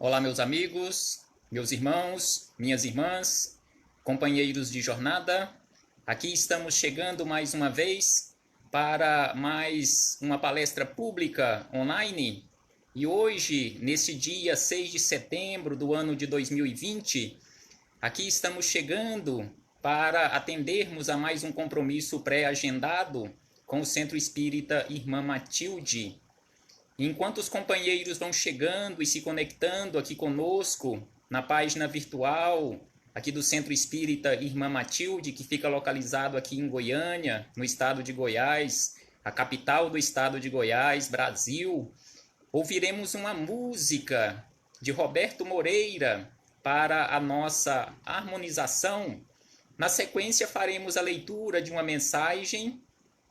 Olá, meus amigos, meus irmãos, minhas irmãs, companheiros de jornada. Aqui estamos chegando mais uma vez para mais uma palestra pública online. E hoje, nesse dia 6 de setembro do ano de 2020, aqui estamos chegando para atendermos a mais um compromisso pré-agendado com o Centro Espírita Irmã Matilde. Enquanto os companheiros vão chegando e se conectando aqui conosco na página virtual aqui do Centro Espírita Irmã Matilde, que fica localizado aqui em Goiânia, no estado de Goiás, a capital do estado de Goiás, Brasil, ouviremos uma música de Roberto Moreira para a nossa harmonização. Na sequência, faremos a leitura de uma mensagem,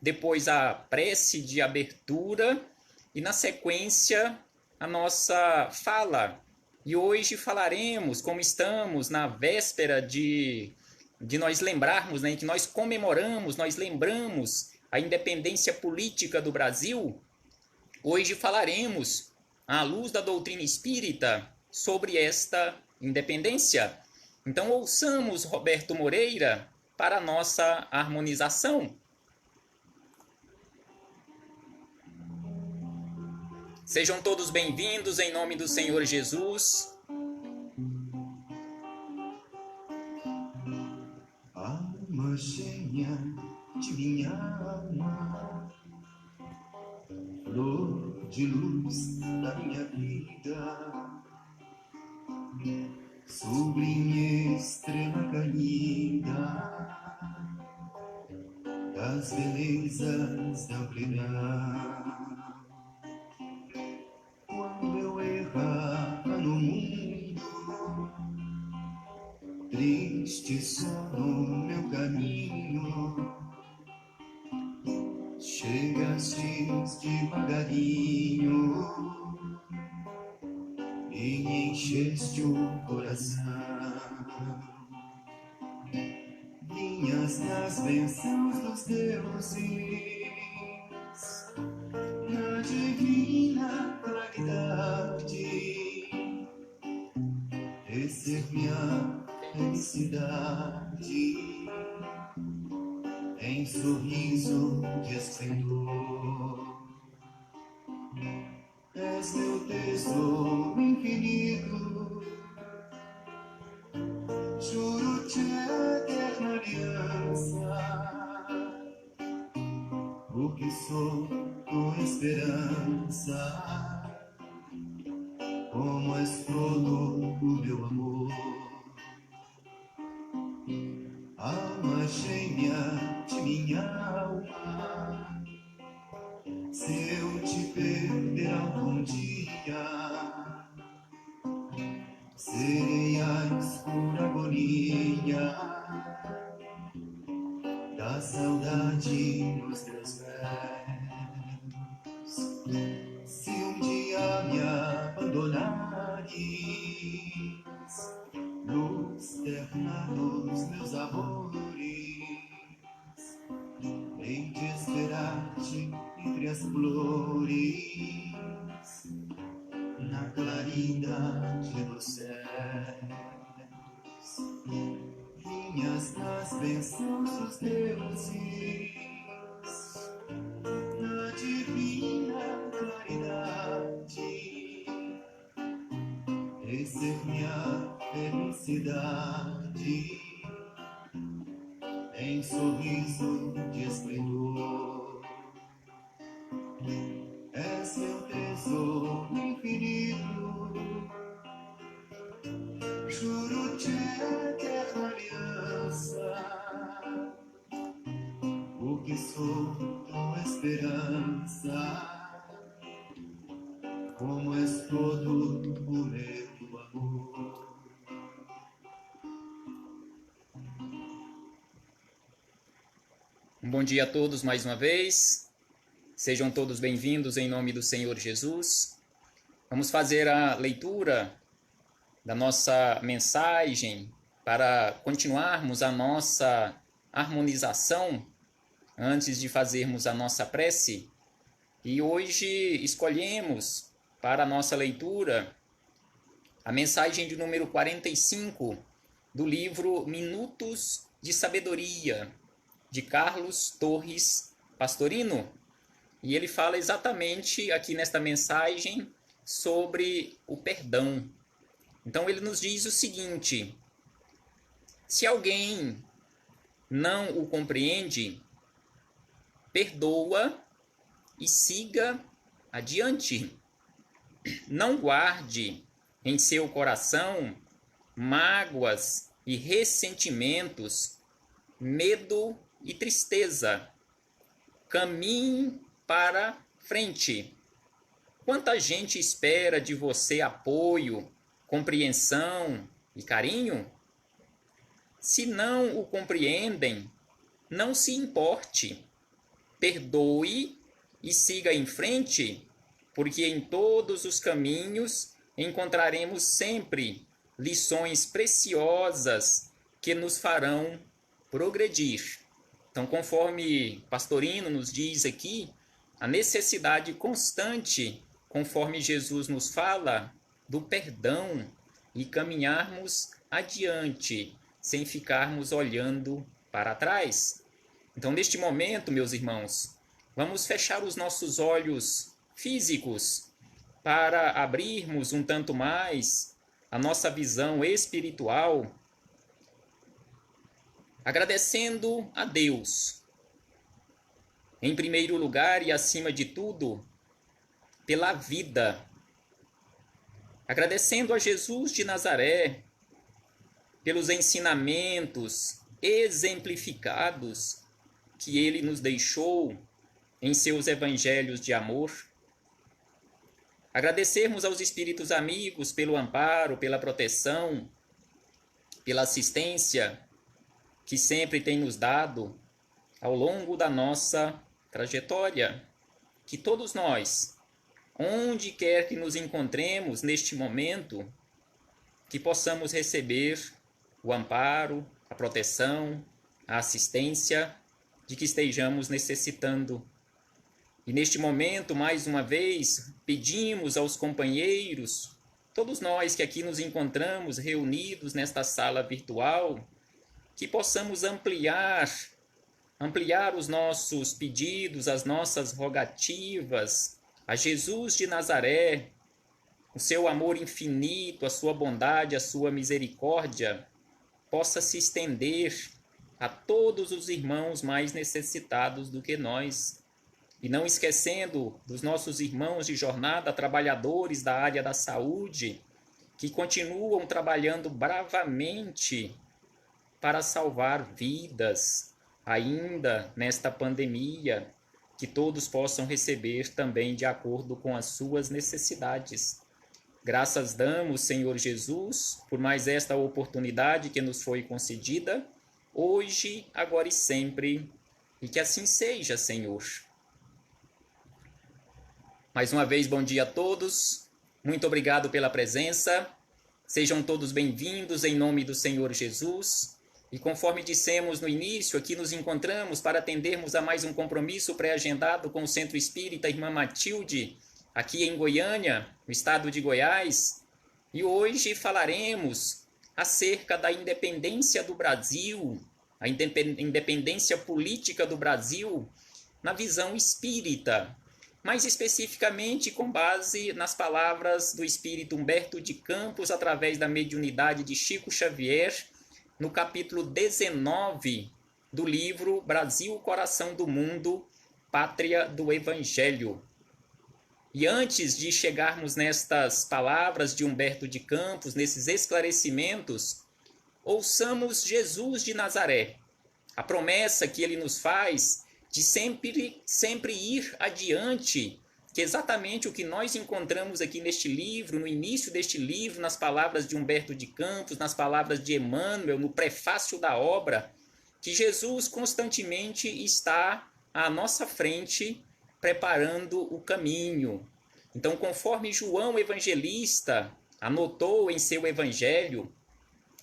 depois a prece de abertura e, na sequência, a nossa fala. E hoje falaremos, como estamos na véspera de nós lembrarmos, que nós comemoramos, nós lembramos a independência política do Brasil. Hoje falaremos, à luz da doutrina espírita, sobre esta independência. Então, ouçamos Roberto Moreira para a nossa harmonização. Sejam todos bem-vindos em nome do Senhor Jesus. Alma cheia de minha alma, flor de luz da minha vida, sublime estrela caída das belezas da amplidão. Quando eu errar no mundo, triste só no meu caminho, chegastes devagarinho e encheste o coração. Vinhas nas bênçãos dos deuses, na divina claridade, tecer minha felicidade em sorriso de esplendor. És meu tesouro infinito, juro-te eterna aliança, porque sou tua esperança, como és todo o meu amor. Alma cheia de minha alma, se eu te perder algum dia, serei a escura agonia da saudade nos teus pés. Se um dia me abandonares, luz terna dos meus amores, hei de esperar-te entre as flores, na claridade dos céus. Vinhas nas bênçãos dos deuses, na divina claridade, tecer minha felicidade em sorriso de esplendor. És meu tesouro infinito, juro-te eterna aliança, porque sou tua esperança, como és todo o meu amor. Um bom dia a todos mais uma vez. Sejam todos bem-vindos em nome do Senhor Jesus. Vamos fazer a leitura da nossa mensagem para continuarmos a nossa harmonização antes de fazermos a nossa prece. E hoje escolhemos para a nossa leitura a mensagem de número 45 do livro Minutos de Sabedoria, de Carlos Torres Pastorino. E ele fala exatamente aqui nesta mensagem sobre o perdão. Então ele nos diz o seguinte: se alguém não o compreende, perdoa e siga adiante. Não guarde em seu coração mágoas e ressentimentos, medo e tristeza. Caminhe para frente. Quanta gente espera de você apoio, compreensão e carinho? Se não o compreendem, não se importe. Perdoe e siga em frente, porque em todos os caminhos encontraremos sempre lições preciosas que nos farão progredir. Então, conforme Pastorino nos diz aqui, a necessidade constante, conforme Jesus nos fala, do perdão e caminharmos adiante, sem ficarmos olhando para trás. Então, neste momento, meus irmãos, vamos fechar os nossos olhos físicos para abrirmos um tanto mais a nossa visão espiritual, agradecendo a Deus, em primeiro lugar e acima de tudo, pela vida. Agradecendo a Jesus de Nazaré pelos ensinamentos exemplificados que ele nos deixou em seus evangelhos de amor. Agradecermos aos espíritos amigos pelo amparo, pela proteção, pela assistência que sempre tem nos dado ao longo da nossa trajetória. Que todos nós, onde quer que nos encontremos neste momento, que possamos receber o amparo, a proteção, a assistência de que estejamos necessitando. E neste momento, mais uma vez, pedimos aos companheiros, todos nós que aqui nos encontramos reunidos nesta sala virtual, que possamos ampliar os nossos pedidos, as nossas rogativas a Jesus de Nazaré, o seu amor infinito, a sua bondade, a sua misericórdia, possa se estender a todos os irmãos mais necessitados do que nós. E não esquecendo dos nossos irmãos de jornada, trabalhadores da área da saúde, que continuam trabalhando bravamente para salvar vidas, ainda nesta pandemia, que todos possam receber também de acordo com as suas necessidades. Graças damos, Senhor Jesus, por mais esta oportunidade que nos foi concedida, hoje, agora e sempre, e que assim seja, Senhor. Mais uma vez, bom dia a todos, muito obrigado pela presença, sejam todos bem-vindos em nome do Senhor Jesus, e conforme dissemos no início, aqui nos encontramos para atendermos a mais um compromisso pré-agendado com o Centro Espírita Irmã Matilde, aqui em Goiânia, no estado de Goiás, e hoje falaremos acerca da independência do Brasil, a independência política do Brasil na visão espírita, mais especificamente com base nas palavras do espírito Humberto de Campos, através da mediunidade de Chico Xavier, no capítulo 19 do livro Brasil, Coração do Mundo, Pátria do Evangelho. E antes de chegarmos nestas palavras de Humberto de Campos, nesses esclarecimentos, ouçamos Jesus de Nazaré, a promessa que ele nos faz de sempre ir adiante, que é exatamente o que nós encontramos aqui neste livro, no início deste livro, nas palavras de Humberto de Campos, nas palavras de Emmanuel, no prefácio da obra, que Jesus constantemente está à nossa frente, preparando o caminho. Então, conforme João Evangelista anotou em seu evangelho,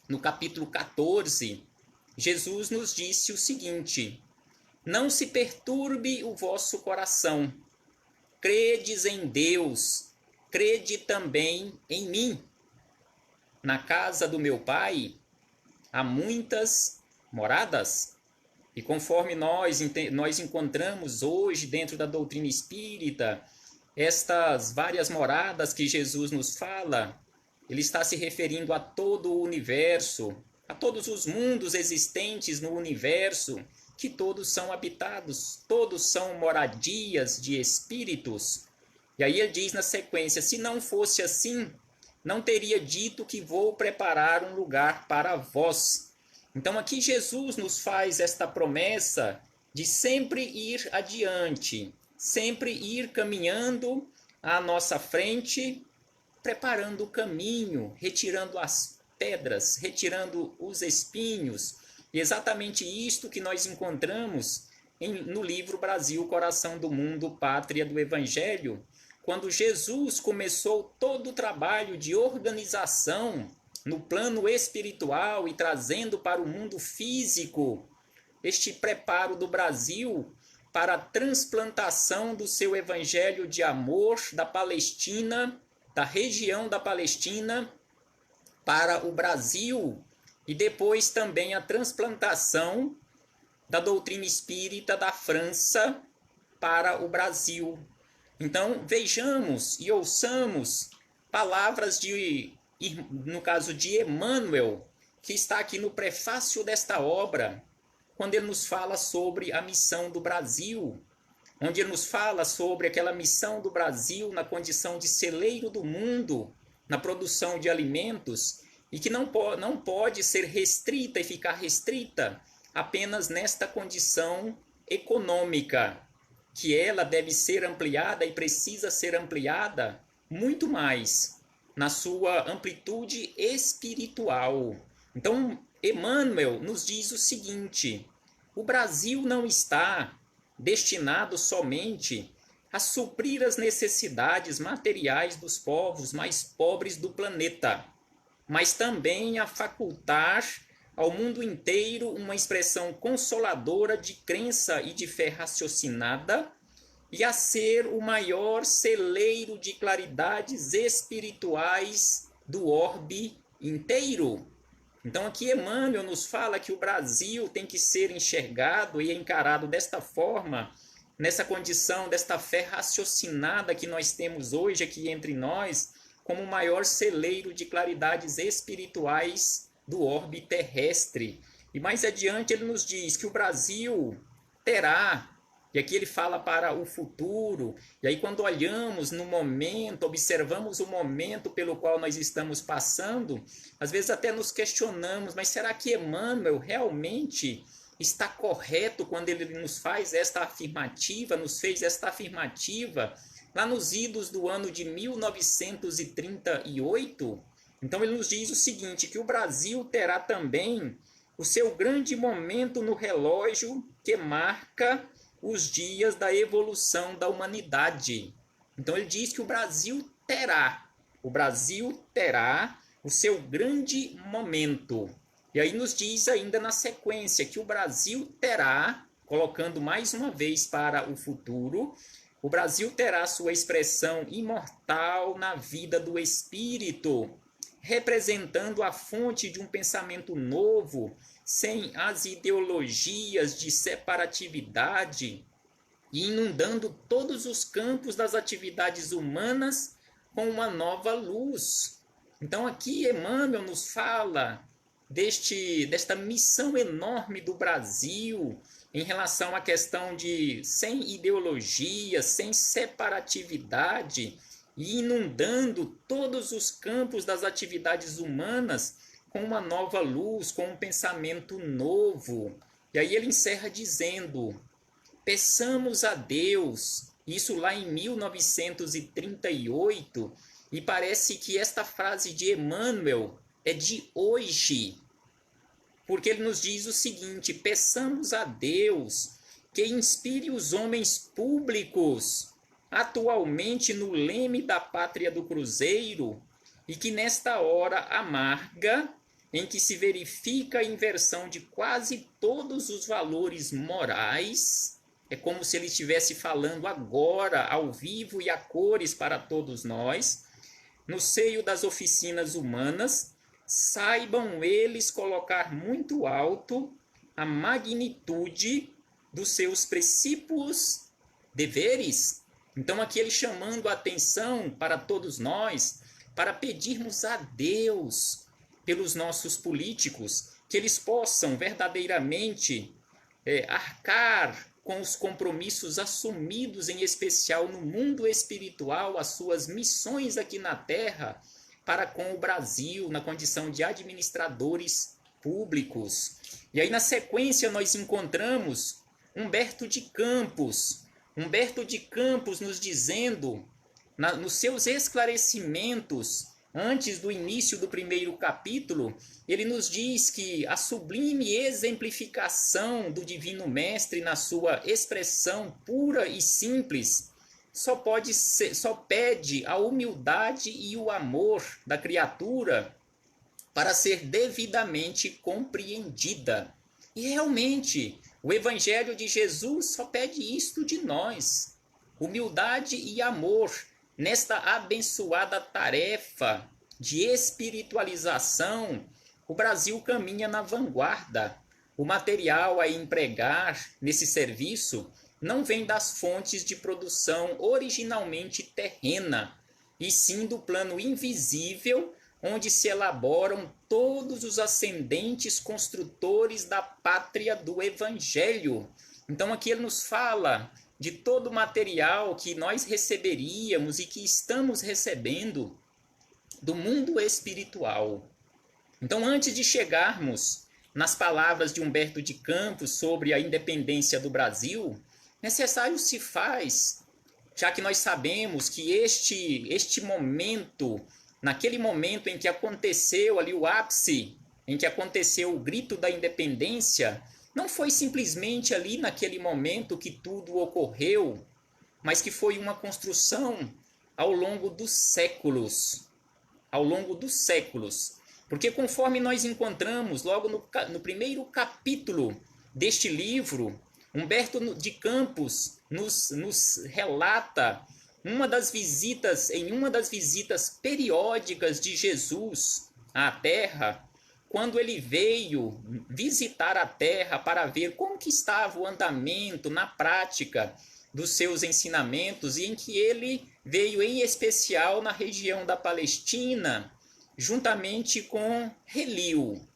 no capítulo 14, Jesus nos disse o seguinte: não se perturbe o vosso coração, credes em Deus, crede também em mim. Na casa do meu pai há muitas moradas. E conforme nós encontramos hoje dentro da doutrina espírita, estas várias moradas que Jesus nos fala, ele está se referindo a todo o universo, a todos os mundos existentes no universo, que todos são habitados, todos são moradias de espíritos. E aí ele diz na sequência: se não fosse assim, não teria dito que vou preparar um lugar para vós. Então aqui Jesus nos faz esta promessa de sempre ir adiante, sempre ir caminhando à nossa frente, preparando o caminho, retirando as pedras, retirando os espinhos. E exatamente isto que nós encontramos no livro Brasil, Coração do Mundo, Pátria do Evangelho, quando Jesus começou todo o trabalho de organização no plano espiritual e trazendo para o mundo físico este preparo do Brasil para a transplantação do seu evangelho de amor da Palestina, da região da Palestina, para o Brasil, e depois também a transplantação da doutrina espírita da França para o Brasil. Então vejamos e ouçamos palavras no caso de Emmanuel, que está aqui no prefácio desta obra, quando ele nos fala sobre a missão do Brasil, onde ele nos fala sobre aquela missão do Brasil na condição de celeiro do mundo, na produção de alimentos, e que não pode ser restrita e ficar restrita apenas nesta condição econômica, que ela deve ser ampliada e precisa ser ampliada muito mais na sua amplitude espiritual. Então, Emmanuel nos diz o seguinte: o Brasil não está destinado somente a suprir as necessidades materiais dos povos mais pobres do planeta, mas também a facultar ao mundo inteiro uma expressão consoladora de crença e de fé raciocinada, e a ser o maior celeiro de claridades espirituais do orbe inteiro. Então aqui Emmanuel nos fala que o Brasil tem que ser enxergado e encarado desta forma, nessa condição desta fé raciocinada que nós temos hoje aqui entre nós, como o maior celeiro de claridades espirituais do orbe terrestre. E mais adiante ele nos diz que o Brasil terá, e aqui ele fala para o futuro, e aí quando olhamos no momento, observamos o momento pelo qual nós estamos passando, às vezes até nos questionamos, mas será que Emmanuel realmente está correto quando ele nos faz esta afirmativa, nos fez esta afirmativa lá nos idos do ano de 1938? Então ele nos diz o seguinte, que o Brasil terá também o seu grande momento no relógio que marca os dias da evolução da humanidade. Então ele diz que o Brasil terá o seu grande momento. E aí nos diz ainda na sequência que o Brasil terá, colocando mais uma vez para o futuro, o Brasil terá sua expressão imortal na vida do espírito, representando a fonte de um pensamento novo, sem as ideologias de separatividade, e inundando todos os campos das atividades humanas com uma nova luz. Então aqui Emmanuel nos fala desta missão enorme do Brasil em relação à questão de sem ideologia, sem separatividade, e inundando todos os campos das atividades humanas com uma nova luz, com um pensamento novo. E aí ele encerra dizendo: peçamos a Deus, isso lá em 1938, e parece que esta frase de Emmanuel é de hoje, porque ele nos diz o seguinte: peçamos a Deus que inspire os homens públicos atualmente no leme da pátria do Cruzeiro, e que nesta hora amarga, em que se verifica a inversão de quase todos os valores morais, é como se ele estivesse falando agora, ao vivo e a cores para todos nós, no seio das oficinas humanas, saibam eles colocar muito alto a magnitude dos seus precípios deveres. Então aqui ele chamando a atenção para todos nós, para pedirmos a Deus pelos nossos políticos, que eles possam verdadeiramente arcar com os compromissos assumidos, em especial no mundo espiritual, as suas missões aqui na Terra, para com o Brasil, na condição de administradores públicos. E aí na sequência nós encontramos Humberto de Campos. Humberto de Campos nos dizendo, nos seus esclarecimentos, antes do início do primeiro capítulo, ele nos diz que a sublime exemplificação do Divino Mestre na sua expressão pura e simples só pede a humildade e o amor da criatura para ser devidamente compreendida. E realmente, o Evangelho de Jesus só pede isto de nós: humildade e amor nesta abençoada tarefa de espiritualização. O Brasil caminha na vanguarda. O material a empregar nesse serviço não vem das fontes de produção originalmente terrena, e sim do plano invisível, onde se elaboram todos os ascendentes construtores da pátria do Evangelho. Então aqui ele nos fala de todo o material que nós receberíamos e que estamos recebendo do mundo espiritual. Então, antes de chegarmos nas palavras de Humberto de Campos sobre a independência do Brasil, necessário se faz, já que nós sabemos que este momento, naquele momento em que aconteceu ali o ápice, em que aconteceu o grito da independência, não foi simplesmente ali naquele momento que tudo ocorreu, mas que foi uma construção ao longo dos séculos. Ao longo dos séculos. Porque conforme nós encontramos logo no primeiro capítulo deste livro, Humberto de Campos nos relata em uma das visitas periódicas de Jesus à Terra, quando ele veio visitar a Terra para ver como que estava o andamento na prática dos seus ensinamentos, e em que ele veio em especial na região da Palestina, juntamente com Hélio,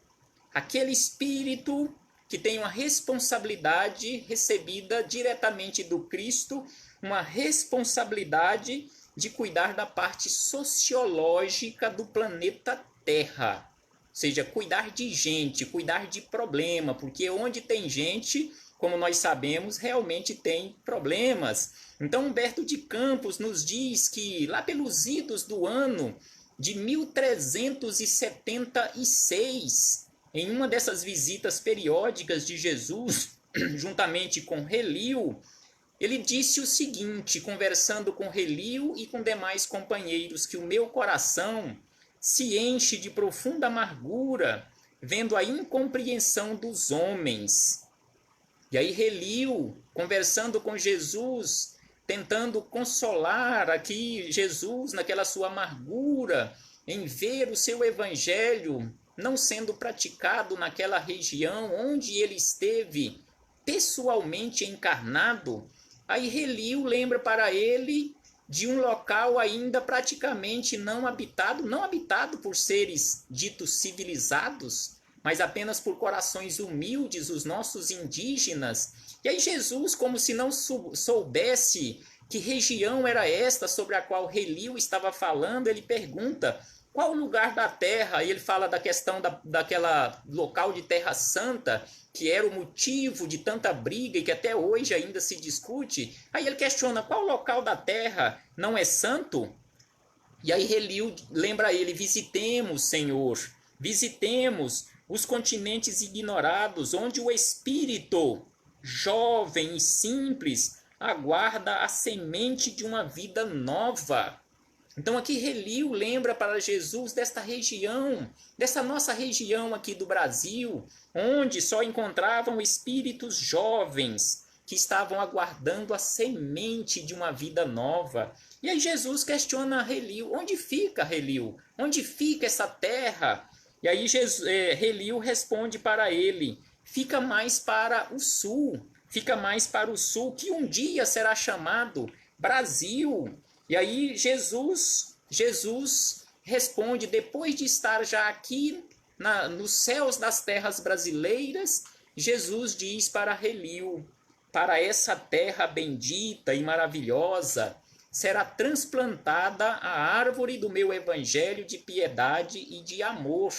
aquele espírito que tem uma responsabilidade recebida diretamente do Cristo, uma responsabilidade de cuidar da parte sociológica do planeta Terra. Ou seja, cuidar de gente, cuidar de problema, porque onde tem gente, como nós sabemos, realmente tem problemas. Então Humberto de Campos nos diz que lá pelos idos do ano de 1376, em uma dessas visitas periódicas de Jesus, juntamente com Hélio, ele disse o seguinte, conversando com Hélio e com demais companheiros, que o meu coração se enche de profunda amargura, vendo a incompreensão dos homens. E aí Hélio, conversando com Jesus, tentando consolar aqui Jesus naquela sua amargura, em ver o seu evangelho não sendo praticado naquela região onde ele esteve pessoalmente encarnado, aí Hélio lembra para ele de um local ainda praticamente não habitado por seres ditos civilizados, mas apenas por corações humildes, os nossos indígenas. E aí Jesus, como se não soubesse que região era esta sobre a qual Hélio estava falando, ele pergunta: qual lugar da terra? E ele fala da questão daquela local de Terra Santa, que era o motivo de tanta briga e que até hoje ainda se discute. Aí ele questiona: qual local da terra não é santo? E aí Hélio lembra a ele: visitemos, Senhor, visitemos os continentes ignorados, onde o espírito jovem e simples aguarda a semente de uma vida nova. Então aqui Hélio lembra para Jesus desta região, dessa nossa região aqui do Brasil, onde só encontravam espíritos jovens que estavam aguardando a semente de uma vida nova. E aí Jesus questiona Hélio: onde fica, Hélio? Onde fica essa terra E aí Relio responde para ele: fica mais para o sul, fica mais para o sul, que um dia será chamado Brasil. E aí Jesus responde, depois de estar já aqui nos céus das terras brasileiras, Jesus diz para Relio: para essa terra bendita e maravilhosa será transplantada a árvore do meu evangelho de piedade e de amor.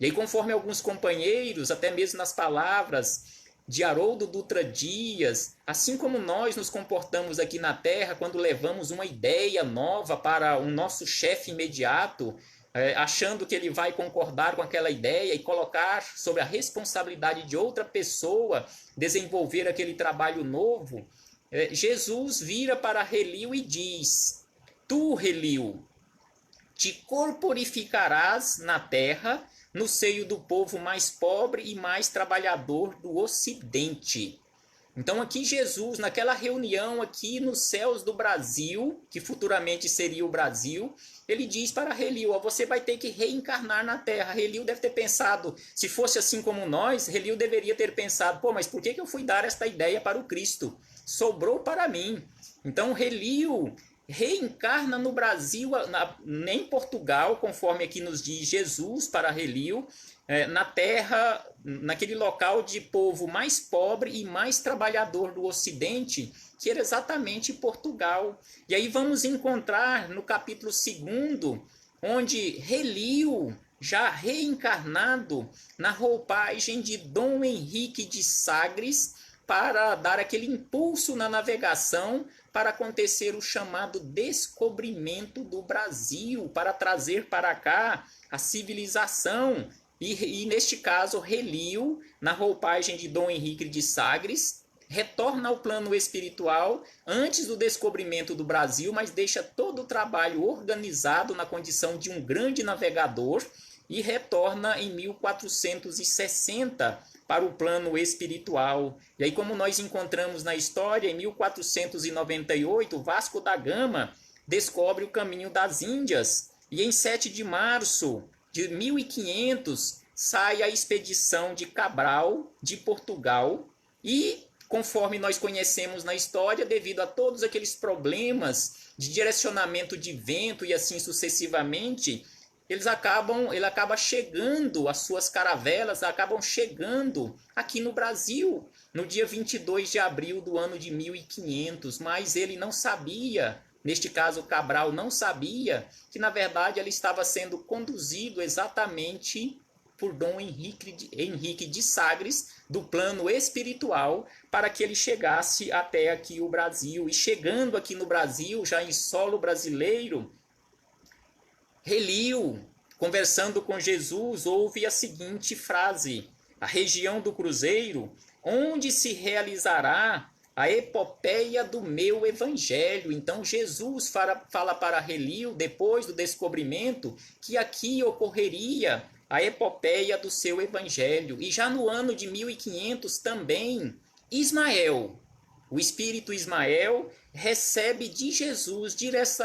E aí, conforme alguns companheiros, até mesmo nas palavras de Haroldo Dutra Dias, assim como nós nos comportamos aqui na Terra quando levamos uma ideia nova para o nosso chefe imediato, achando que ele vai concordar com aquela ideia e colocar sobre a responsabilidade de outra pessoa desenvolver aquele trabalho novo, Jesus vira para Relio e diz: tu, Relio, te corporificarás na terra, no seio do povo mais pobre e mais trabalhador do Ocidente. Então aqui Jesus, naquela reunião aqui nos céus do Brasil, que futuramente seria o Brasil, ele diz para Relio: você vai ter que reencarnar na Terra. Relio deve ter pensado, se fosse assim como nós, Relio deveria ter pensado: pô, mas por que eu fui dar esta ideia para o Cristo? Sobrou para mim. Então Relio reencarna no Brasil, em Portugal, conforme aqui nos diz Jesus para Relio, na terra, naquele local de povo mais pobre e mais trabalhador do Ocidente, que era exatamente Portugal. E aí vamos encontrar no capítulo 2, onde Relio, já reencarnado na roupagem de Dom Henrique de Sagres, para dar aquele impulso na navegação para acontecer o chamado descobrimento do Brasil, para trazer para cá a civilização. E neste caso, Relio, na roupagem de Dom Henrique de Sagres, retorna ao plano espiritual antes do descobrimento do Brasil, mas deixa todo o trabalho organizado na condição de um grande navegador e retorna em 1460 para o plano espiritual. E aí, como nós encontramos na história, em 1498, Vasco da Gama descobre o caminho das Índias. E em 7 de março de 1500 sai a expedição de Cabral de Portugal. E, conforme nós conhecemos na história, devido a todos aqueles problemas de direcionamento de vento e assim sucessivamente, ele acaba chegando, as suas caravelas acabam chegando aqui no Brasil no dia 22 de abril do ano de 1500, mas ele não sabia, neste caso Cabral não sabia, que na verdade ele estava sendo conduzido exatamente por Dom Henrique de Sagres, do plano espiritual, para que ele chegasse até aqui o Brasil. E chegando aqui no Brasil, já em solo brasileiro, Relio, conversando com Jesus, ouve a seguinte frase: a região do Cruzeiro, onde se realizará a epopeia do meu evangelho. Então Jesus fala para Relio, depois do descobrimento, que aqui ocorreria a epopeia do seu evangelho. E já no ano de 1500 também, Ismael, o espírito Ismael, recebe de Jesus,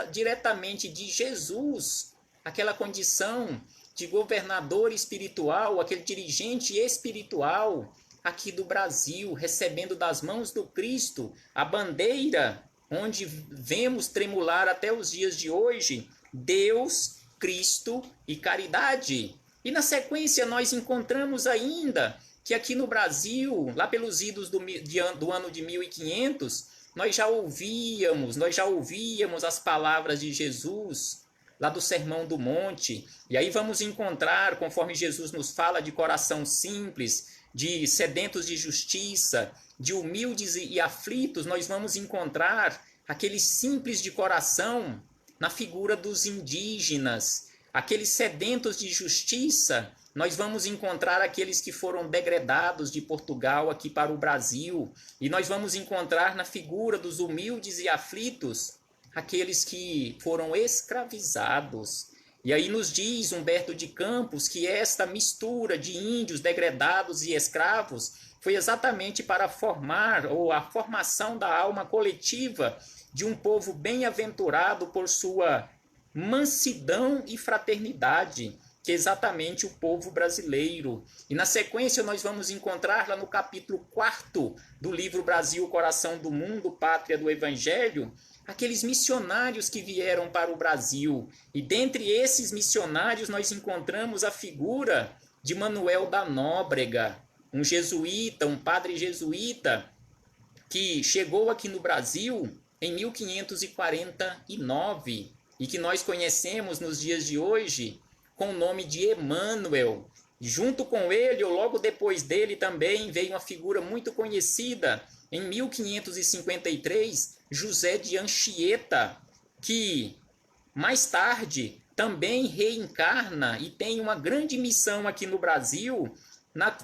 diretamente de Jesus, aquela condição de governador espiritual, aquele dirigente espiritual aqui do Brasil, recebendo das mãos do Cristo a bandeira onde vemos tremular até os dias de hoje: Deus, Cristo e caridade. E na sequência nós encontramos ainda que aqui no Brasil, lá pelos idos do ano de 1500, nós já ouvíamos as palavras de Jesus lá do Sermão do Monte. E aí vamos encontrar, conforme Jesus nos fala de coração simples, de sedentos de justiça, de humildes e aflitos, nós vamos encontrar aqueles simples de coração na figura dos indígenas. Aqueles sedentos de justiça, nós vamos encontrar aqueles que foram degredados de Portugal aqui para o Brasil. E nós vamos encontrar na figura dos humildes e aflitos aqueles que foram escravizados. E aí nos diz Humberto de Campos que esta mistura de índios degredados e escravos foi exatamente para formar, ou a formação da alma coletiva de um povo bem-aventurado por sua mansidão e fraternidade. que exatamente o povo brasileiro. E na sequência nós vamos encontrar lá no capítulo 4 do livro Brasil, Coração do Mundo, Pátria do Evangelho, aqueles missionários que vieram para o Brasil. E dentre esses missionários nós encontramos a figura de Manuel da Nóbrega, um jesuíta, um padre jesuíta, que chegou aqui no Brasil em 1549 e que nós conhecemos nos dias de hoje com o nome de Emmanuel. Junto com ele, ou logo depois dele também, veio uma figura muito conhecida, em 1553, José de Anchieta, que mais tarde também reencarna e tem uma grande missão aqui no Brasil,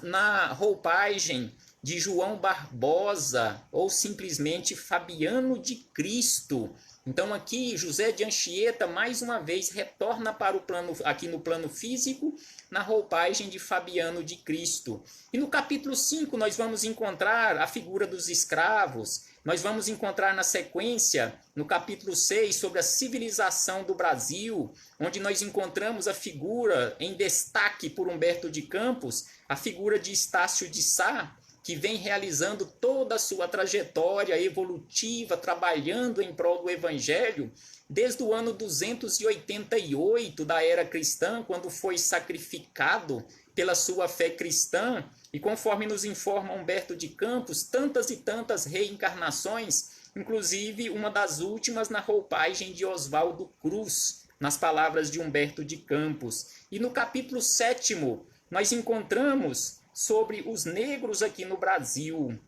na roupagem de João Barbosa, ou simplesmente Fabiano de Cristo. Então aqui José de Anchieta mais uma vez retorna para o plano, aqui no plano físico, na roupagem de Fabiano de Cristo. E no capítulo 5 nós vamos encontrar a figura dos escravos. Nós vamos encontrar na sequência, no capítulo 6, sobre a civilização do Brasil, onde nós encontramos a figura em destaque por Humberto de Campos, a figura de Estácio de Sá, que vem realizando toda a sua trajetória evolutiva, trabalhando em prol do Evangelho, desde o ano 288 da era cristã, quando foi sacrificado pela sua fé cristã, e conforme nos informa Humberto de Campos, tantas e tantas reencarnações, inclusive uma das últimas na roupagem de Oswaldo Cruz, nas palavras de Humberto de Campos. E no capítulo 7º, nós encontramos sobre os negros aqui no Brasil,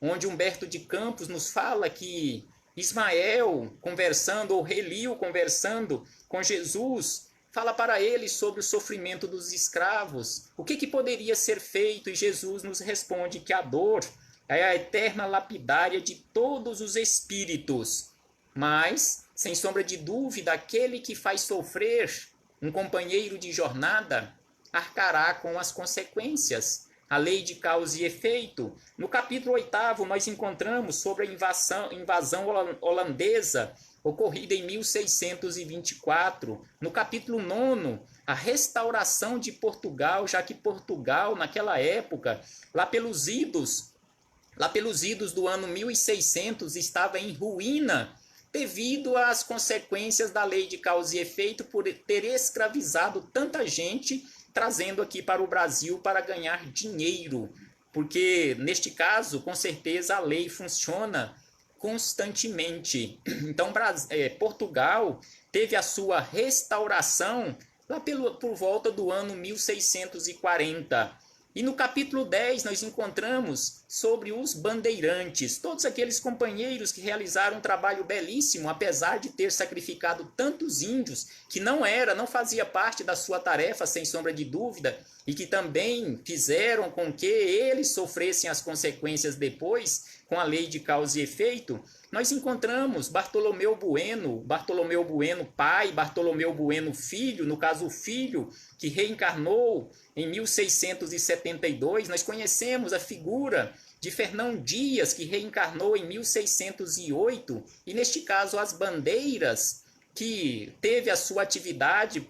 onde Humberto de Campos nos fala que Ismael conversando, ou Relio conversando com Jesus, fala para ele sobre o sofrimento dos escravos, o que poderia ser feito, e Jesus nos responde que a dor é a eterna lapidária de todos os espíritos, mas, sem sombra de dúvida, aquele que faz sofrer um companheiro de jornada arcará com as consequências. A lei de causa e efeito. No capítulo 8º, nós encontramos sobre a invasão holandesa, ocorrida em 1624. No capítulo 9º, a restauração de Portugal, já que Portugal, naquela época, lá pelos idos do ano 1600, estava em ruína, devido às consequências da lei de causa e efeito por ter escravizado tanta gente, trazendo aqui para o Brasil para ganhar dinheiro, porque neste caso, com certeza, a lei funciona constantemente. Então, Portugal teve a sua restauração lá por volta do ano 1640. E no capítulo 10 nós encontramos sobre os bandeirantes, todos aqueles companheiros que realizaram um trabalho belíssimo, apesar de ter sacrificado tantos índios, que não fazia parte da sua tarefa, sem sombra de dúvida, e que também fizeram com que eles sofressem as consequências depois, com a lei de causa e efeito. Nós encontramos Bartolomeu Bueno pai, Bartolomeu Bueno filho, no caso o filho que reencarnou em 1672. Nós conhecemos a figura de Fernão Dias, que reencarnou em 1608, e neste caso as bandeiras, que teve a sua atividade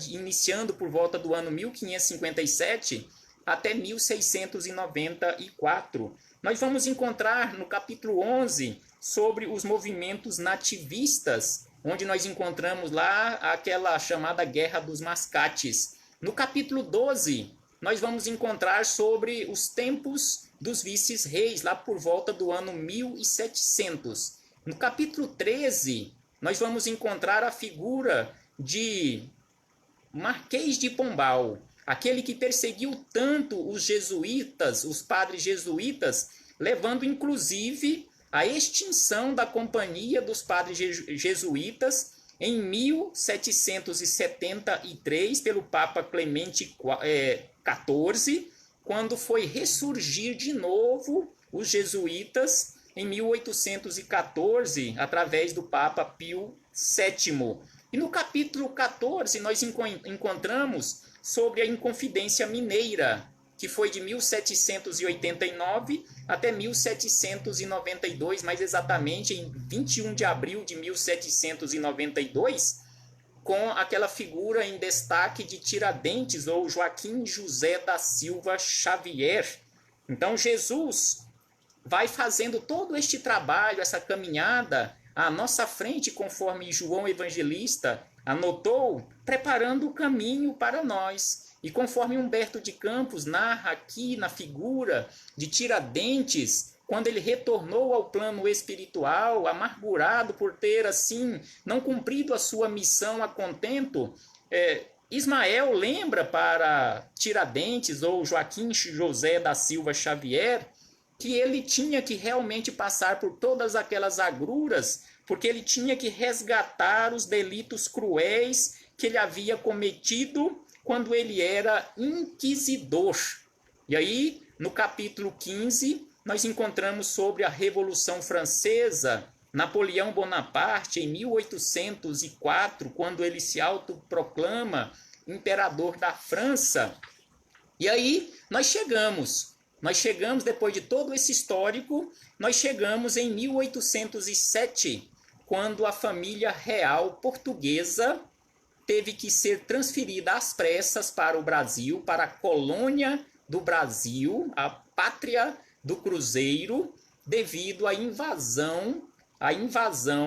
iniciando por volta do ano 1557 até 1694. Nós vamos encontrar no capítulo 11 sobre os movimentos nativistas, onde nós encontramos lá aquela chamada Guerra dos Mascates. No capítulo 12, nós vamos encontrar sobre os tempos dos vices-reis, lá por volta do ano 1700. No capítulo 13, nós vamos encontrar a figura de Marquês de Pombal, aquele que perseguiu tanto os jesuítas, os padres jesuítas, levando inclusive à extinção da Companhia dos Padres Jesuítas em 1773 pelo Papa Clemente XIV, quando foi ressurgir de novo os jesuítas em 1814, através do Papa Pio VII. E no capítulo 14 nós encontramos sobre a Inconfidência Mineira, que foi de 1789 até 1792, mais exatamente em 21 de abril de 1792, com aquela figura em destaque de Tiradentes, ou Joaquim José da Silva Xavier. Então Jesus vai fazendo todo este trabalho, essa caminhada à nossa frente, conforme João Evangelista anotou, preparando o caminho para nós. E conforme Humberto de Campos narra aqui na figura de Tiradentes, quando ele retornou ao plano espiritual, amargurado por ter, assim, não cumprido a sua missão a contento, Ismael lembra para Tiradentes, ou Joaquim José da Silva Xavier, que ele tinha que realmente passar por todas aquelas agruras, porque ele tinha que resgatar os delitos cruéis que ele havia cometido quando ele era inquisidor. E aí, no capítulo 15, nós encontramos sobre a Revolução Francesa, Napoleão Bonaparte, em 1804, quando ele se autoproclama imperador da França. E aí, nós chegamos, depois de todo esse histórico, nós chegamos em 1807, quando a família real portuguesa teve que ser transferida às pressas para o Brasil, para a colônia do Brasil, a pátria do Cruzeiro, devido à invasão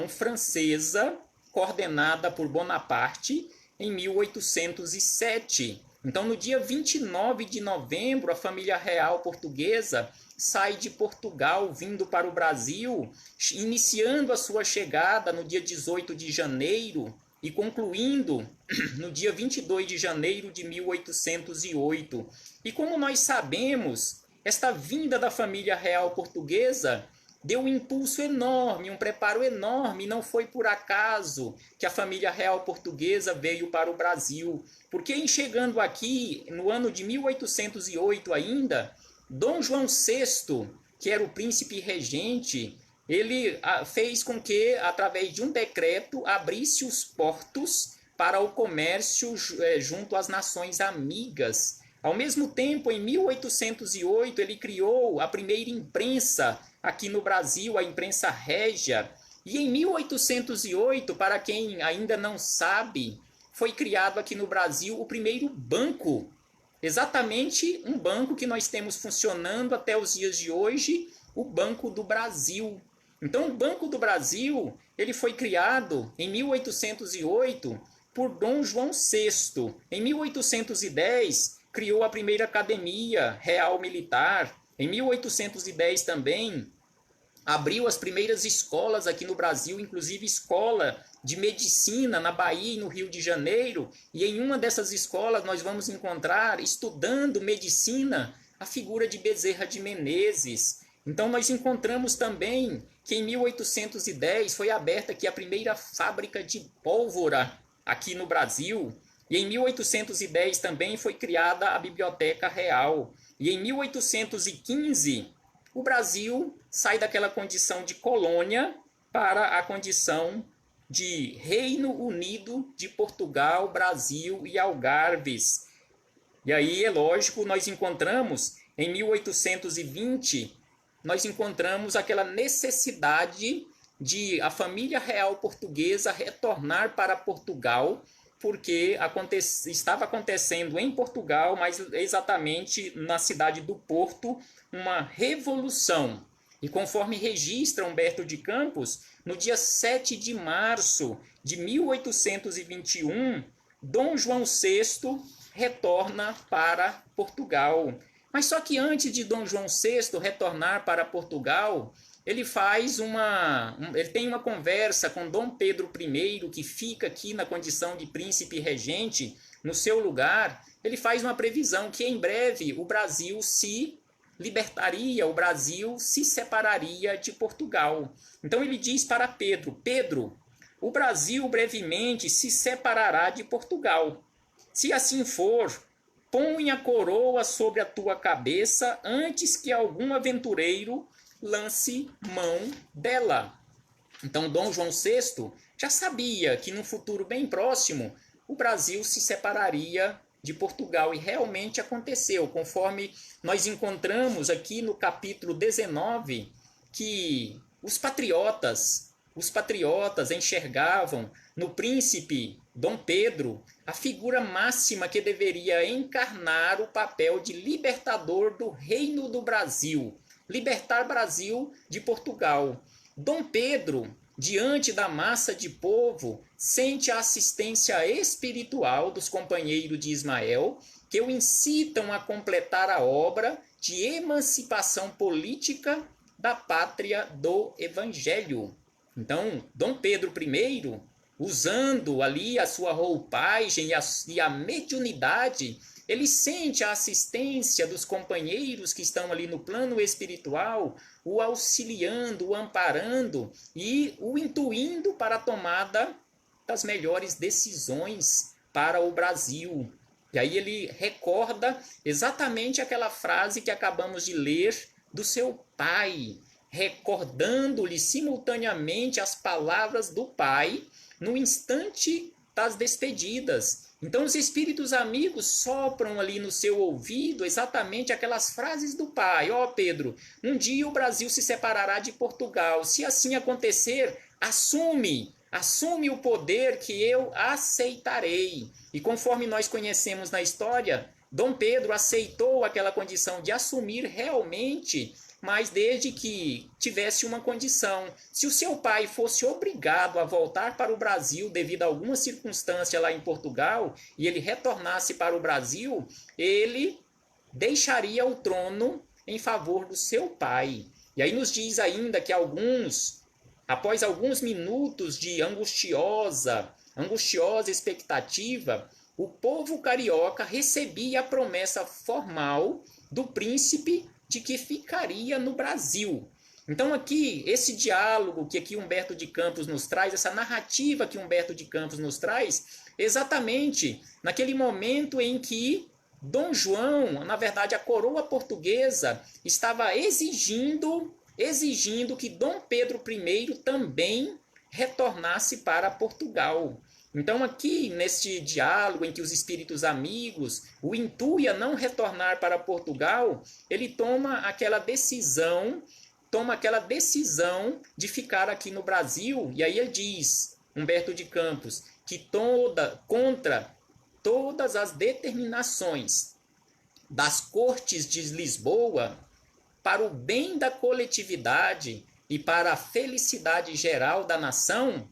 francesa coordenada por Bonaparte em 1807. Então, no dia 29 de novembro, a família real portuguesa sai de Portugal, vindo para o Brasil, iniciando a sua chegada no dia 18 de janeiro e concluindo no dia 22 de janeiro de 1808. E como nós sabemos, esta vinda da família real portuguesa deu um impulso enorme, um preparo enorme. Não foi por acaso que a família real portuguesa veio para o Brasil, porque em chegando aqui, no ano de 1808 ainda, Dom João VI, que era o príncipe regente, ele fez com que, através de um decreto, abrisse os portos para o comércio junto às nações amigas. Ao mesmo tempo, em 1808, ele criou a primeira imprensa aqui no Brasil, a imprensa régia. E em 1808, para quem ainda não sabe, foi criado aqui no Brasil o primeiro banco. Exatamente um banco que nós temos funcionando até os dias de hoje, o Banco do Brasil. Então, o Banco do Brasil, ele foi criado em 1808 por Dom João VI. Em 1810, criou a primeira Academia Real Militar. Em 1810 também abriu as primeiras escolas aqui no Brasil, inclusive escola de medicina na Bahia e no Rio de Janeiro. E em uma dessas escolas nós vamos encontrar, estudando medicina, a figura de Bezerra de Menezes. Então nós encontramos também que em 1810 foi aberta aqui a primeira fábrica de pólvora aqui no Brasil. E em 1810 também foi criada a Biblioteca Real. E em 1815, o Brasil sai daquela condição de colônia para a condição de Reino Unido de Portugal, Brasil e Algarves. E aí, é lógico, nós encontramos, em 1820, nós encontramos aquela necessidade de a família real portuguesa retornar para Portugal, porque estava acontecendo em Portugal, mas exatamente na cidade do Porto, uma revolução. E conforme registra Humberto de Campos, no dia 7 de março de 1821, Dom João VI retorna para Portugal. Mas só que antes de Dom João VI retornar para Portugal, ele tem uma conversa com Dom Pedro I, que fica aqui na condição de príncipe regente, no seu lugar. Ele faz uma previsão que em breve o Brasil se libertaria, o Brasil se separaria de Portugal. Então ele diz para Pedro: Pedro, o Brasil brevemente se separará de Portugal. Se assim for, põe a coroa sobre a tua cabeça antes que algum aventureiro lance mão dela. Então Dom João VI já sabia que num futuro bem próximo o Brasil se separaria de Portugal, e realmente aconteceu, conforme nós encontramos aqui no capítulo 19, que os patriotas enxergavam no príncipe Dom Pedro, a figura máxima que deveria encarnar o papel de libertador do Reino do Brasil, libertar Brasil de Portugal. Dom Pedro, diante da massa de povo, sente a assistência espiritual dos companheiros de Ismael, que o incitam a completar a obra de emancipação política da pátria do Evangelho. Então, Dom Pedro I, usando ali a sua roupagem e a mediunidade, ele sente a assistência dos companheiros que estão ali no plano espiritual, o auxiliando, o amparando e o intuindo para a tomada das melhores decisões para o Brasil. E aí ele recorda exatamente aquela frase que acabamos de ler do seu pai, recordando-lhe simultaneamente as palavras do pai no instante das despedidas. Então os espíritos amigos sopram ali no seu ouvido exatamente aquelas frases do pai. Ó Pedro, um dia o Brasil se separará de Portugal. Se assim acontecer, assume o poder que eu aceitarei. E conforme nós conhecemos na história, Dom Pedro aceitou aquela condição de assumir realmente, mas desde que tivesse uma condição. Se o seu pai fosse obrigado a voltar para o Brasil devido a alguma circunstância lá em Portugal, e ele retornasse para o Brasil, ele deixaria o trono em favor do seu pai. E aí nos diz ainda que após alguns minutos de angustiosa expectativa, o povo carioca recebia a promessa formal do príncipe de que ficaria no Brasil. Então aqui, esse diálogo que aqui Humberto de Campos nos traz, essa narrativa que Humberto de Campos nos traz, exatamente naquele momento em que Dom João, na verdade a coroa portuguesa, estava exigindo que Dom Pedro I também retornasse para Portugal. Então aqui, neste diálogo em que os espíritos amigos o intuem a não retornar para Portugal, ele toma aquela decisão de ficar aqui no Brasil, e aí ele diz, Humberto de Campos, que contra todas as determinações das Cortes de Lisboa, para o bem da coletividade e para a felicidade geral da nação.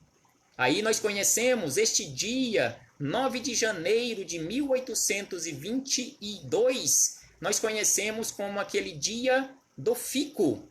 Aí nós conhecemos este dia, 9 de janeiro de 1822, nós conhecemos como aquele dia do fico,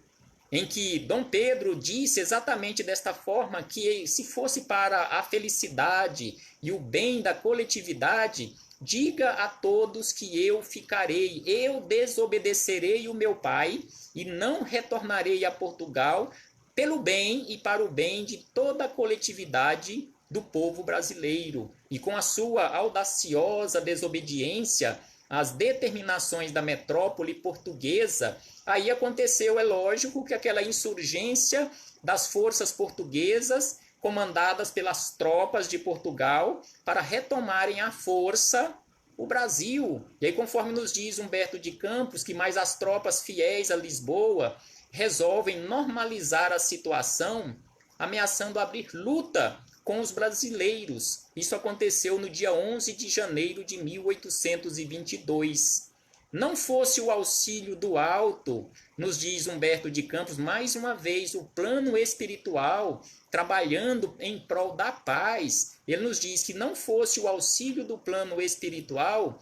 em que Dom Pedro disse exatamente desta forma que se fosse para a felicidade e o bem da coletividade, diga a todos que eu ficarei, eu desobedecerei o meu pai e não retornarei a Portugal, pelo bem e para o bem de toda a coletividade do povo brasileiro. E com a sua audaciosa desobediência às determinações da metrópole portuguesa, aí aconteceu, é lógico, que aquela insurgência das forças portuguesas, comandadas pelas tropas de Portugal, para retomarem à força o Brasil. E aí, conforme nos diz Humberto de Campos, que mais as tropas fiéis a Lisboa resolvem normalizar a situação, ameaçando abrir luta com os brasileiros. Isso aconteceu no dia 11 de janeiro de 1822. Não fosse o auxílio do alto, nos diz Humberto de Campos, mais uma vez, o plano espiritual trabalhando em prol da paz. Ele nos diz que não fosse o auxílio do plano espiritual,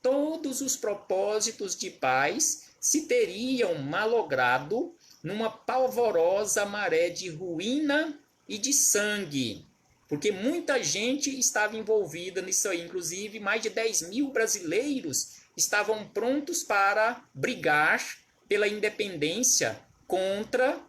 todos os propósitos de paz se teriam malogrado numa pavorosa maré de ruína e de sangue, porque muita gente estava envolvida nisso aí, inclusive mais de 10 mil brasileiros estavam prontos para brigar pela independência contra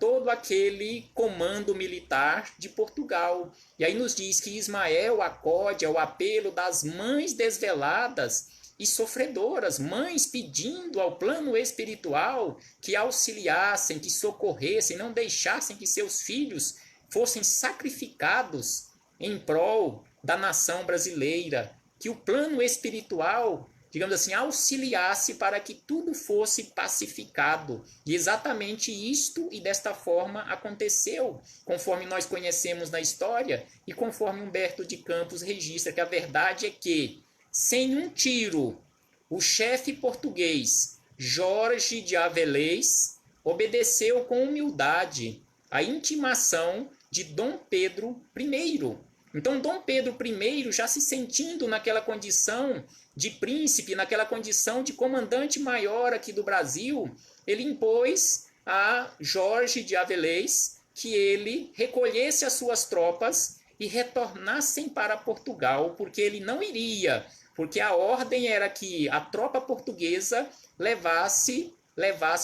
todo aquele comando militar de Portugal. E aí nos diz que Ismael acode ao apelo das mães desveladas e sofredoras, mães pedindo ao plano espiritual que auxiliassem, que socorressem, não deixassem que seus filhos fossem sacrificados em prol da nação brasileira, que o plano espiritual digamos assim, auxiliasse para que tudo fosse pacificado. E exatamente isto e desta forma aconteceu, conforme nós conhecemos na história e conforme Humberto de Campos registra, que a verdade é que, sem um tiro, o chefe português Jorge de Avilés obedeceu com humildade a intimação de Dom Pedro I. Então, Dom Pedro I, já se sentindo naquela condição de príncipe, naquela condição de comandante maior aqui do Brasil, ele impôs a Jorge de Avilés que ele recolhesse as suas tropas e retornassem para Portugal, porque ele não iria, porque a ordem era que a tropa portuguesa levasse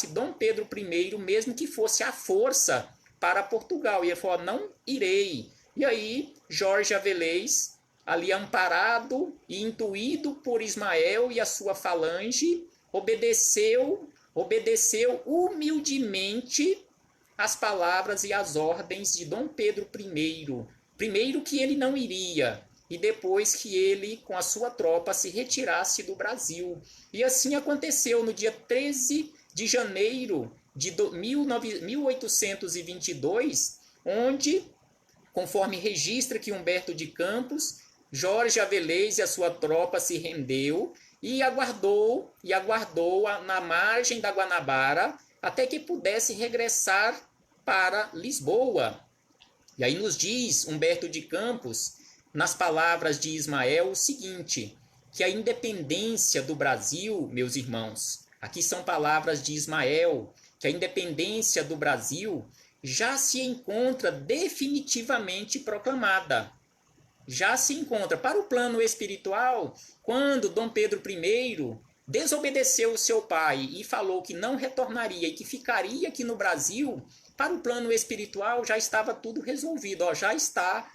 Dom Pedro I, mesmo que fosse à força, para Portugal. E ele falou, não irei. E aí, Jorge Avilés, ali amparado e intuído por Ismael e a sua falange, obedeceu humildemente as palavras e as ordens de Dom Pedro I. Primeiro que ele não iria, e depois que ele, com a sua tropa, se retirasse do Brasil. E assim aconteceu no dia 13 de janeiro de 1822, onde, conforme registra que Humberto de Campos, Jorge Avilés e a sua tropa se rendeu e aguardou na margem da Guanabara até que pudesse regressar para Lisboa. E aí nos diz Humberto de Campos, nas palavras de Ismael, o seguinte, que a independência do Brasil, meus irmãos, aqui são palavras de Ismael, que a independência do Brasil já se encontra definitivamente proclamada. Já se encontra. Para o plano espiritual, quando Dom Pedro I desobedeceu o seu pai e falou que não retornaria e que ficaria aqui no Brasil, para o plano espiritual já estava tudo resolvido, já está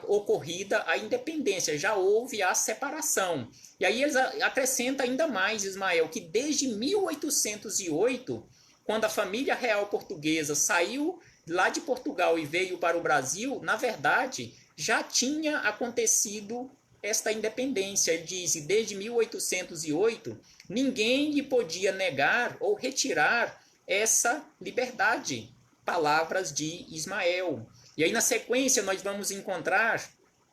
ocorrida a independência, já houve a separação. E aí eles acrescentam ainda mais, Ismael, que desde 1808, quando a família real portuguesa saiu lá de Portugal e veio para o Brasil, na verdade, já tinha acontecido esta independência. Ele diz, desde 1808, ninguém lhe podia negar ou retirar essa liberdade. Palavras de Ismael. E aí, na sequência, nós vamos encontrar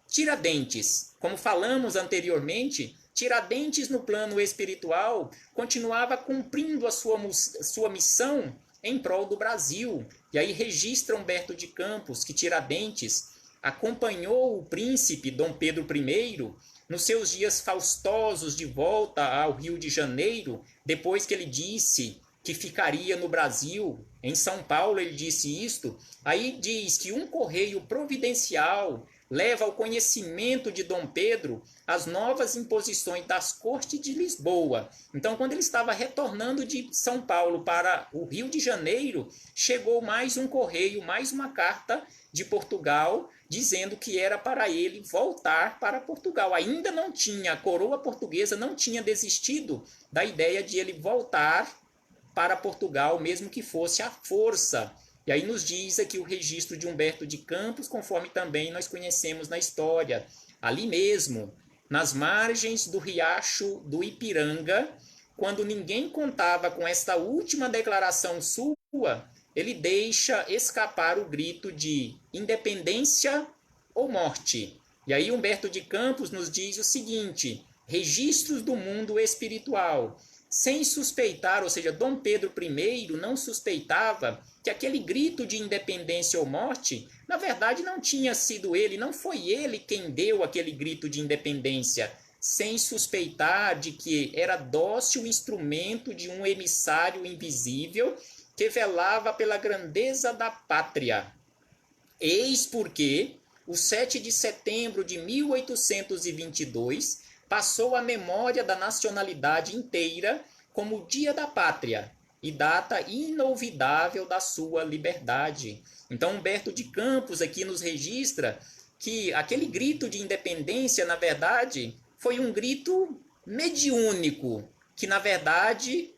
Tiradentes. Como falamos anteriormente, Tiradentes, no plano espiritual, continuava cumprindo a sua missão em prol do Brasil. E aí registra Humberto de Campos que Tiradentes acompanhou o príncipe Dom Pedro I nos seus dias faustosos de volta ao Rio de Janeiro, depois que ele disse que ficaria no Brasil. Em São Paulo ele disse isto. Aí diz que um correio providencial leva ao conhecimento de Dom Pedro as novas imposições das cortes de Lisboa. Então, quando ele estava retornando de São Paulo para o Rio de Janeiro, chegou mais um correio, mais uma carta de Portugal, dizendo que era para ele voltar para Portugal. Ainda não tinha, a coroa portuguesa não tinha desistido da ideia de ele voltar para Portugal, mesmo que fosse à força. E aí nos diz aqui o registro de Humberto de Campos, conforme também nós conhecemos na história. Ali mesmo, nas margens do riacho do Ipiranga, quando ninguém contava com esta última declaração sua, ele deixa escapar o grito de independência ou morte. E aí Humberto de Campos nos diz o seguinte, registros do mundo espiritual. Sem suspeitar, ou seja, Dom Pedro I não suspeitava que aquele grito de independência ou morte, na verdade não tinha sido ele, não foi ele quem deu aquele grito de independência, sem suspeitar de que era dócil instrumento de um emissário invisível que velava pela grandeza da pátria. Eis porque, o 7 de setembro de 1822, passou a memória da nacionalidade inteira como o Dia da Pátria e data inolvidável da sua liberdade. Então, Humberto de Campos aqui nos registra que aquele grito de independência, na verdade, foi um grito mediúnico, que, na verdade,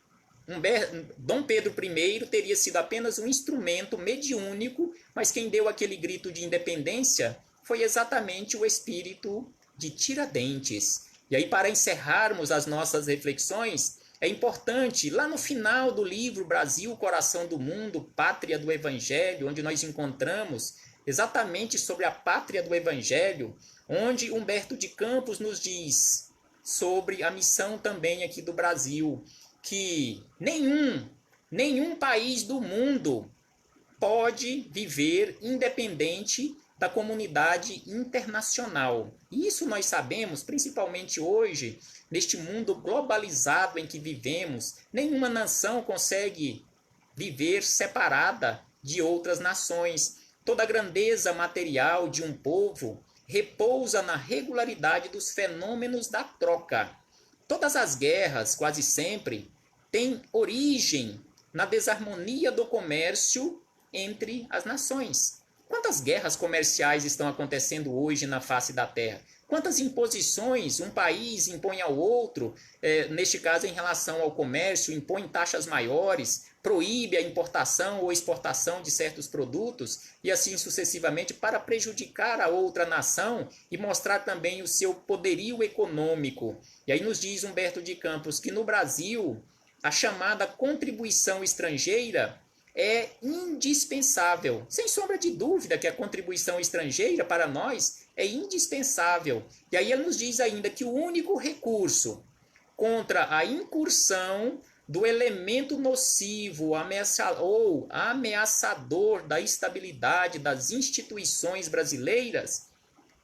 Dom Pedro I teria sido apenas um instrumento mediúnico, mas quem deu aquele grito de independência foi exatamente o espírito de Tiradentes. E aí, para encerrarmos as nossas reflexões, é importante, lá no final do livro Brasil, Coração do Mundo, Pátria do Evangelho, onde nós encontramos exatamente sobre a pátria do Evangelho, onde Humberto de Campos nos diz sobre a missão também aqui do Brasil, que nenhum país do mundo pode viver independente da comunidade internacional. E isso nós sabemos, principalmente hoje, neste mundo globalizado em que vivemos, nenhuma nação consegue viver separada de outras nações. Toda a grandeza material de um povo repousa na regularidade dos fenômenos da troca. Todas as guerras, quase sempre, têm origem na desarmonia do comércio entre as nações. Quantas guerras comerciais estão acontecendo hoje na face da Terra? Quantas imposições um país impõe ao outro, neste caso em relação ao comércio, impõe taxas maiores, proíbe a importação ou exportação de certos produtos e assim sucessivamente para prejudicar a outra nação e mostrar também o seu poderio econômico. E aí nos diz Humberto de Campos que no Brasil a chamada contribuição estrangeira é indispensável. Sem sombra de dúvida que a contribuição estrangeira para nós é indispensável. E aí ele nos diz ainda que o único recurso contra a incursão do elemento nocivo ou ameaçador da estabilidade das instituições brasileiras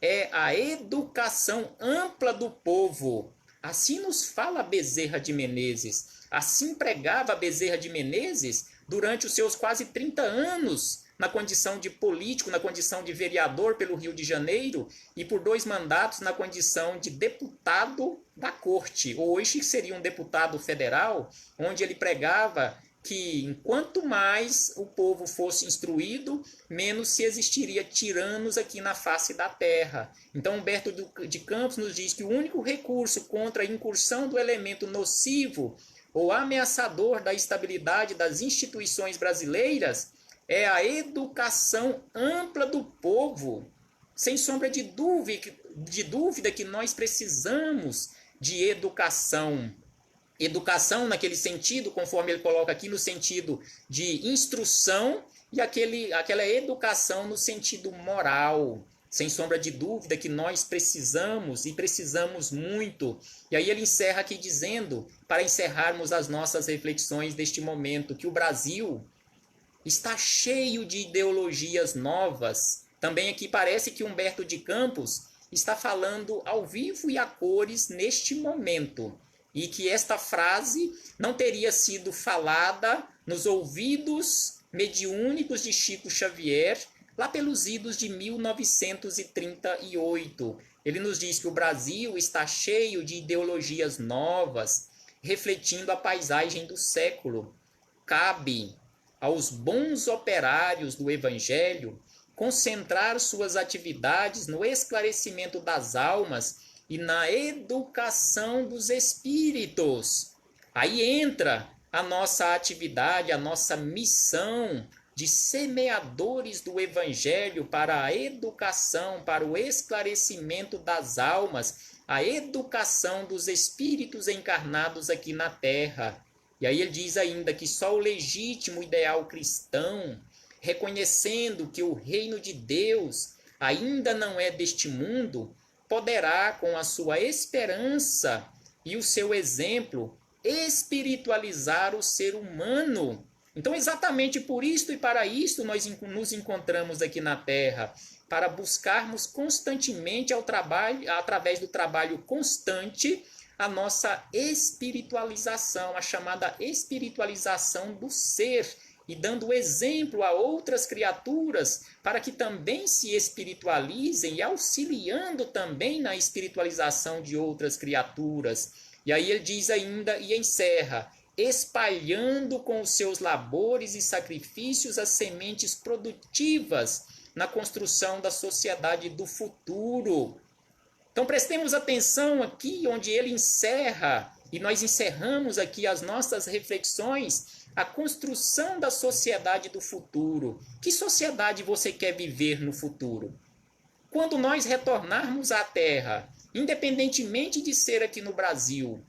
é a educação ampla do povo. Assim nos fala Bezerra de Menezes. Assim pregava Bezerra de Menezes durante os seus quase 30 anos na condição de político, na condição de vereador pelo Rio de Janeiro e por 2 mandatos na condição de deputado da corte. Hoje seria um deputado federal, onde ele pregava que enquanto mais o povo fosse instruído, menos se existiria tiranos aqui na face da terra. Então Humberto de Campos nos diz que o único recurso contra a incursão do elemento nocivo ou ameaçador da estabilidade das instituições brasileiras é a educação ampla do povo. Sem sombra de dúvida que nós precisamos de educação. Educação naquele sentido, conforme ele coloca aqui, no sentido de instrução e aquela educação no sentido moral. Sem sombra de dúvida que nós precisamos e precisamos muito. E aí ele encerra aqui dizendo, para encerrarmos as nossas reflexões deste momento, que o Brasil está cheio de ideologias novas. Também aqui parece que Humberto de Campos está falando ao vivo e a cores neste momento. E que esta frase não teria sido falada nos ouvidos mediúnicos de Chico Xavier, lá pelos idos de 1938. Ele nos diz que o Brasil está cheio de ideologias novas, refletindo a paisagem do século. Cabe aos bons operários do Evangelho concentrar suas atividades no esclarecimento das almas e na educação dos espíritos. Aí entra a nossa atividade, a nossa missão de semeadores do Evangelho para a educação, para o esclarecimento das almas, a educação dos espíritos encarnados aqui na Terra. E aí ele diz ainda que só o legítimo ideal cristão, reconhecendo que o reino de Deus ainda não é deste mundo, poderá, com a sua esperança e o seu exemplo, espiritualizar o ser humano. Então, exatamente por isto e para isto nós nos encontramos aqui na Terra, para buscarmos constantemente através do trabalho constante, a nossa espiritualização, a chamada espiritualização do ser, e dando exemplo a outras criaturas para que também se espiritualizem e auxiliando também na espiritualização de outras criaturas. E aí ele diz ainda e encerra, espalhando com os seus labores e sacrifícios as sementes produtivas na construção da sociedade do futuro. Então prestemos atenção aqui onde ele encerra, e nós encerramos aqui as nossas reflexões, a construção da sociedade do futuro. Que sociedade você quer viver no futuro? Quando nós retornarmos à Terra, Independentemente de ser aqui no Brasil,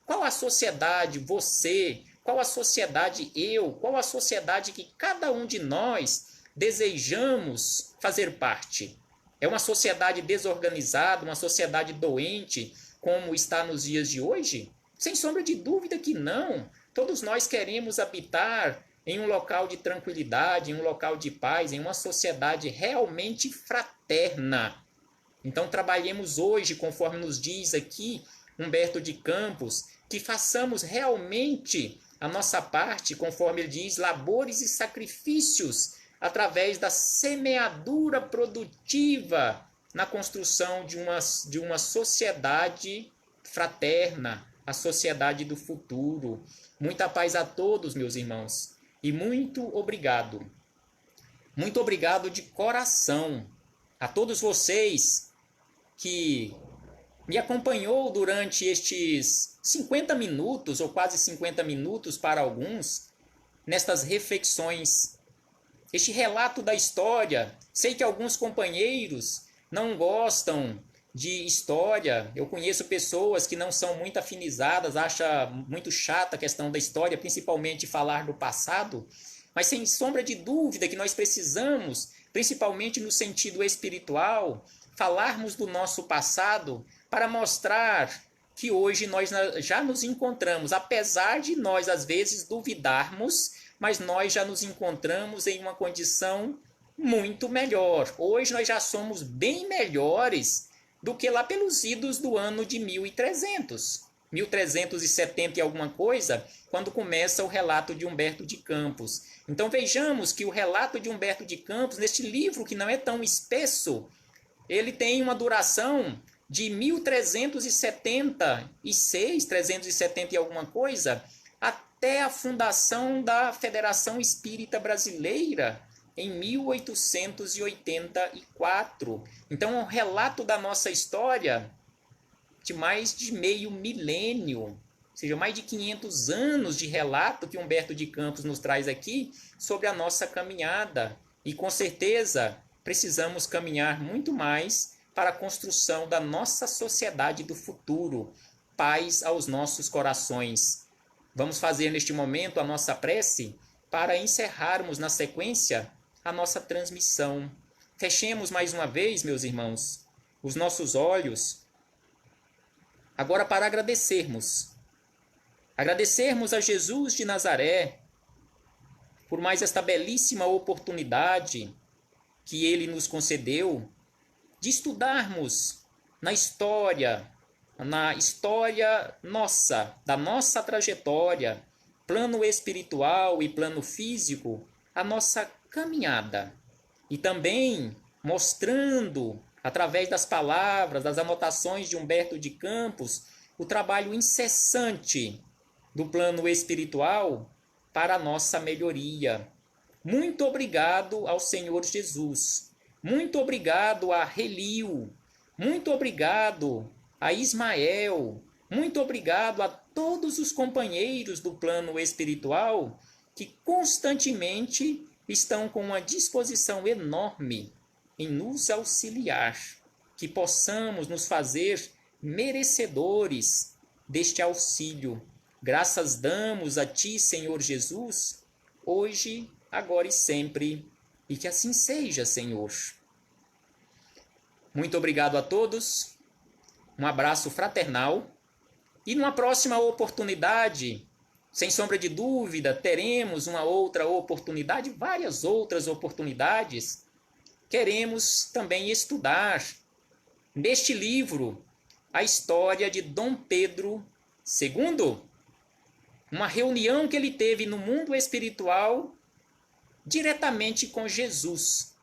qual a sociedade você, qual a sociedade eu, qual a sociedade que cada um de nós desejamos fazer parte? É uma sociedade desorganizada, uma sociedade doente, como está nos dias de hoje? Sem sombra de dúvida que não. Todos nós queremos habitar em um local de tranquilidade, em um local de paz, em uma sociedade realmente fraterna. Então trabalhemos hoje, conforme nos diz aqui Humberto de Campos, que façamos realmente a nossa parte, conforme ele diz, labores e sacrifícios, através da semeadura produtiva na construção de uma sociedade fraterna, a sociedade do futuro. Muita paz a todos, meus irmãos, e muito obrigado. Muito obrigado de coração a todos vocês que me acompanhou durante estes 50 minutos, ou quase 50 minutos para alguns, nestas reflexões, este relato da história. Sei que alguns companheiros não gostam de história. Eu conheço pessoas que não são muito afinizadas, acham muito chata a questão da história, principalmente falar do passado, mas sem sombra de dúvida que nós precisamos, principalmente no sentido espiritual, falarmos do nosso passado para mostrar que hoje nós já nos encontramos, apesar de nós às vezes duvidarmos, mas nós já nos encontramos em uma condição muito melhor. Hoje nós já somos bem melhores do que lá pelos idos do ano de 1300. 1370 e alguma coisa, quando começa o relato de Humberto de Campos. Então vejamos que o relato de Humberto de Campos, neste livro que não é tão espesso, ele tem uma duração de 1376, 370 e alguma coisa, até a fundação da Federação Espírita Brasileira, em 1884. Então, é um relato da nossa história de mais de meio milênio, ou seja, mais de 500 anos de relato que Humberto de Campos nos traz aqui sobre a nossa caminhada. E, com certeza, precisamos caminhar muito mais para a construção da nossa sociedade do futuro. Paz aos nossos corações. Vamos fazer neste momento a nossa prece para encerrarmos na sequência a nossa transmissão. Fechemos mais uma vez, meus irmãos, os nossos olhos, agora para agradecermos. Agradecermos a Jesus de Nazaré por mais esta belíssima oportunidade que ele nos concedeu de estudarmos na história nossa, da nossa trajetória, plano espiritual e plano físico, a nossa caminhada. E também mostrando, através das palavras, das anotações de Humberto de Campos, o trabalho incessante do plano espiritual para a nossa melhoria. Muito obrigado ao Senhor Jesus. Muito obrigado a Relio. Muito obrigado a Ismael. Muito obrigado a todos os companheiros do plano espiritual que constantemente estão com uma disposição enorme em nos auxiliar, que possamos nos fazer merecedores deste auxílio. Graças damos a Ti, Senhor Jesus, hoje, agora e sempre, e que assim seja, Senhor. Muito obrigado a todos, um abraço fraternal, e numa próxima oportunidade, sem sombra de dúvida, teremos uma outra oportunidade, várias outras oportunidades. Queremos também estudar neste livro a história de Dom Pedro II, uma reunião que ele teve no mundo espiritual diretamente com Jesus,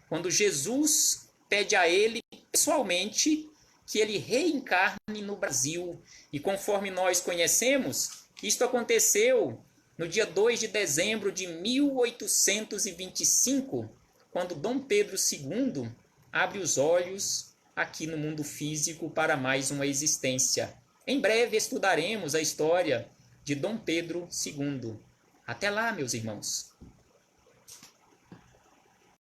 quando Jesus pede a ele pessoalmente que ele reencarne no Brasil. E conforme nós conhecemos, isto aconteceu no dia 2 de dezembro de 1825, quando Dom Pedro II abre os olhos aqui no mundo físico para mais uma existência. Em breve estudaremos a história de Dom Pedro II. Até lá, meus irmãos.